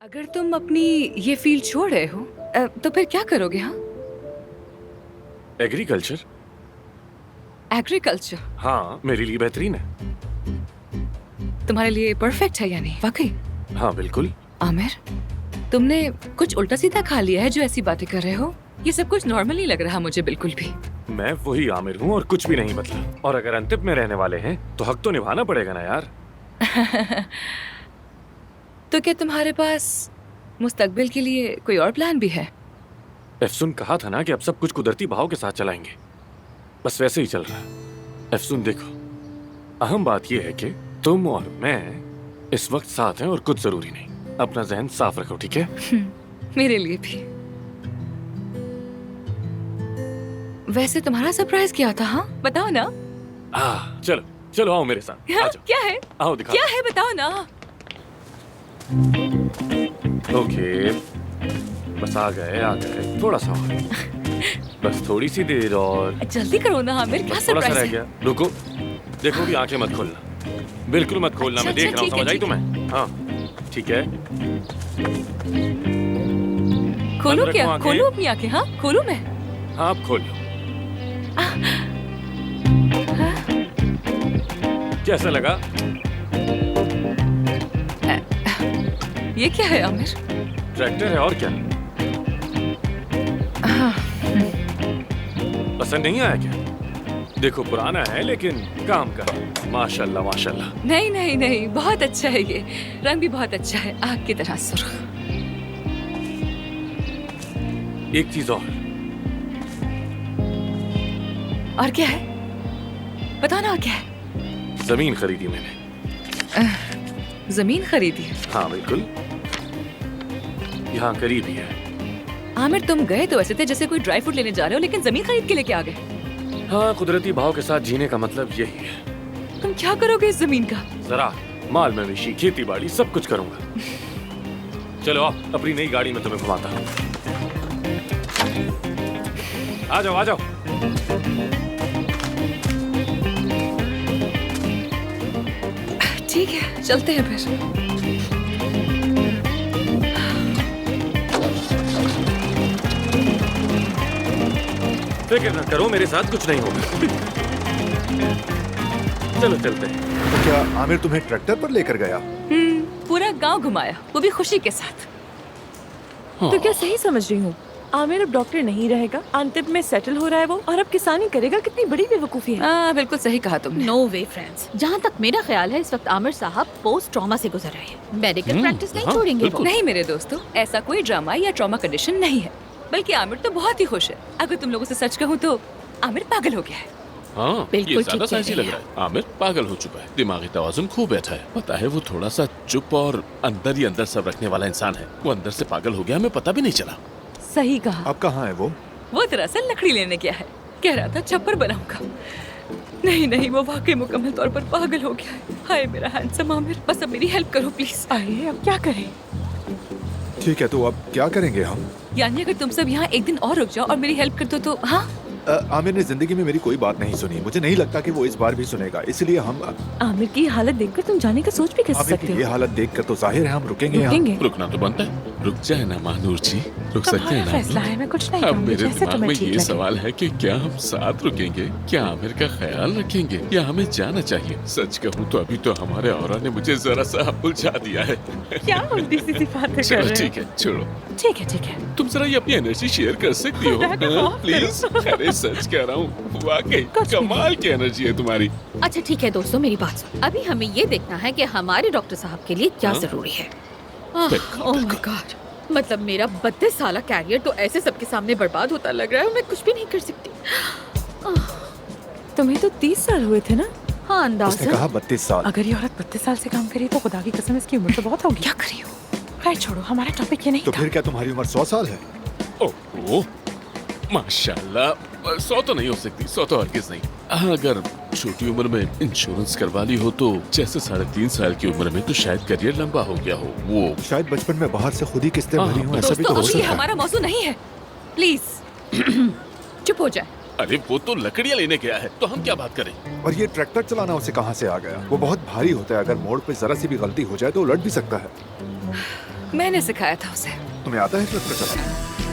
अगर तुम अपनी ये फील्ड छोड़ रहे हो तो फिर क्या करोगे? हाँ, एग्रीकल्चर। एग्रीकल्चर हाँ, मेरे लिए बेहतरीन है। तुम्हारे लिए परफेक्ट है यानी? वाकई? हाँ बिल्कुल। आमिर, तुमने कुछ उल्टा सीधा खा लिया है जो ऐसी बातें कर रहे हो। ये सब कुछ नॉर्मल नहीं लग रहा मुझे बिल्कुल भी। मैं वही आमिर हूँ और कुछ भी नहीं बदला। और अगर अंतिम में रहने वाले हैं तो हक तो निभाना पड़ेगा ना यार। तो क्या तुम्हारे पास मुस्तकबिल के लिए कोई और प्लान भी है? एफसुन कहा था ना कि अब सब कुछ कुदरती बहाव के साथ चलाएंगे। बस वैसे ही चल रहा है। एफसुन देखो, अहम बात यह है कि तुम और मैं इस वक्त साथ हैं और कुछ जरूरी नहीं। अपना जहन साफ रखो, ठीक है? मेरे लिए भी। वैसे तुम्हारा सरप्राइज क्या था? हाँ बताओ ना। चलो चलो आओ मेरे साथ। हाँ, आ जाओ। क्या है? आओ दिखा। क्या है बताओ ना। ओके, बस आ गए थोड़ा सा और। बस थोड़ी सी देर और। जल्दी करो ना आमिर, क्या थोड़ा सा सरप्राइज रह है? गया। रुको, देखो भी आंखें मत खोलना, बिल्कुल मत खोलना। अच्छा, मैं देख अच्छा, रहा हूँ, ठीक है, समझ आई ठीक तुम्हें? हाँ ठीक है। खोलो बंद क्या? रखो आंखें। खोलो अपनी आंखें। हाँ खोलू मैं? हाँ आप खोल लो। कैसा लगा? ये क्या है आमिर? ट्रैक्टर है और क्या। पसंद नहीं आया क्या? देखो पुराना है लेकिन काम का। माशाल्लाह माशाल्लाह। नहीं नहीं नहीं, बहुत अच्छा है ये। रंग भी बहुत अच्छा है, आग की तरह सुर्ख। एक चीज और क्या है? बताओ ना, और क्या है? जमीन खरीदी मैंने। जमीन खरीदी? हाँ बिल्कुल, यहाँ करीब ही है। आमिर तुम गए तो ऐसे थे जैसे कोई ड्राई फ्रूट लेने जा रहे हो, लेकिन जमीन खरीद के लेके आ गए। हाँ, कुदरती भाव के साथ जीने का मतलब यही है। तुम क्या करोगे इस जमीन का? जरा माल मवेशी, खेती बाड़ी सब कुछ करूंगा। चलो आओ, अपनी नई गाड़ी में तुम्हें घुमाता हूँ। आ जाओ आ जाओ। ठीक है, चलते हैं फिर। फिक्र न करो, मेरे साथ कुछ नहीं होगा। चलो चलते हैं। तो क्या आमिर तुम्हें ट्रैक्टर पर लेकर गया? पूरा गांव घुमाया, वो भी खुशी के साथ। तो क्या सही समझ रही हूँ? आमिर अब डॉक्टर नहीं रहेगा, अंतिम में सेटल हो रहा है वो, और अब किसानी करेगा। कितनी बड़ी बेवकूफी है। बिल्कुल सही कहा तुमने। नो वे फ्रेंड्स, जहाँ तक मेरा ख्याल है इस वक्त आमिर साहब पोस्ट ट्रॉमा से गुजर रहे हैं। मेडिकल प्रैक्टिस नहीं छोड़ेंगे वो। नहीं मेरे दोस्तों, ऐसा कोई ड्रामा या ट्रॉमा कंडीशन नहीं है। बल्कि आमिर तो बहुत ही खुश है। अगर तुम लोगों से सच कहूँ तो आमिर पागल हो गया है। हाँ, बिल्कुल ये ज्यादा ठीक कह साइंसी रही लग रहा है। आमिर पागल हो चुका है, दिमागी तवाजुन खो बैठा है। पता है वो थोड़ा सा चुप और अंदर ही अंदर सब रखने वाला इंसान है। वो अंदर से पागल हो गया, हमें पता भी नहीं चला। सही कहा। अब कहाँ है वो? वो दरअसल लकड़ी लेने गया है। कह रहा था छप्पर बनाऊंगा। नहीं नहीं, वो वाकई मुकम्मल तौर पर पागल हो गया है। हाय मेरा हैंडसम आमिर, बस अब मेरी हेल्प करो प्लीज। अरे अब क्या करें? ठीक है, तो अब क्या करेंगे हम? यानी अगर तुम सब यहाँ एक दिन और रुक जाओ और मेरी हेल्प कर दो तो। हाँ, आमिर ने जिंदगी में मेरी कोई बात नहीं सुनी। मुझे नहीं लगता कि वो इस बार भी सुनेगा, इसलिए हम आमिर की हालत देखकर तुम जाने का सोच भी कैसे आमिर सकते की हो? ये हालत देखकर तो जाहिर है हम रुकेंगे यहाँ। रुकेंगे? रुकना तो बनता है। रुक जाए ना महानूर जी, रुक सकते हैं तुम्हारा ना? फैसला है, मैं कुछ नहीं अब कहूंगी, मेरे जैसे दिमाग तुम्हें में ठीक ये लगे। सवाल है कि क्या हम साथ रुकेंगे, क्या आमिर का ख्याल रखेंगे, या हमें जाना चाहिए? सच कहूँ तो अभी तो हमारे औरा ने मुझे जरा सा उलझा दिया है। क्या उल्टी सीधी बातें कर चलो रहे ठीक है, छोड़ो। ठीक है ठीक है। तुम जरा ये अपनी एनर्जी शेयर कर सकती हो प्लीज? अरे सच कह रहा हूँ, वाकई कुछ भी कमाल की एनर्जी है तुम्हारी। अच्छा ठीक है दोस्तों, मेरी बात सुन। अभी हमें ये देखना है कि हमारे डॉक्टर साहब के लिए क्या जरूरी है। ओह माय गॉड, मतलब मेरा 32 साल कैरियर तो ऐसे सबके सामने बर्बाद होता लग रहा है। मैं कुछ भी नहीं कर सकती। तुम्हें तो 30 साल हुए थे ना? हाँ उसने अंदाजा। कहा 32 साल। अगर ये औरत 32 साल से काम करी तो खुदा की कसम इसकी उम्र तो बहुत होगी। क्या करी हो? खैर छोड़ो, हमारा टॉपिक ये नहीं तो था। फिर क्या तुम्हारी उम्र 100 साल है? ओह माशाल्लाह, 100 तो नहीं हो सकती, 100 तो हरगिज नहीं। अगर छोटी उम्र में इंश्योरेंस करवा ली हो तो जैसे 3.5 साल की उम्र में तो शायद करियर लंबा हो गया हो। वो शायद बचपन में बाहर से खुद ही किस्तें भरी हूँ, ऐसा भी तो दोस्तों हो अब ये सकता है। हमारा मौजू नहीं है, प्लीज चुप हो जाए। अरे वो तो लकड़ियाँ लेने गया है, तो हम क्या बात करें? और ये ट्रैक्टर चलाना उसे कहाँ से आ गया? वो बहुत भारी होता है, अगर मोड़ पे जरा सी भी गलती हो जाए तो उलट भी सकता है। मैंने सिखाया था उसे। तुम्हें आता है ट्रैक्टर चलाना?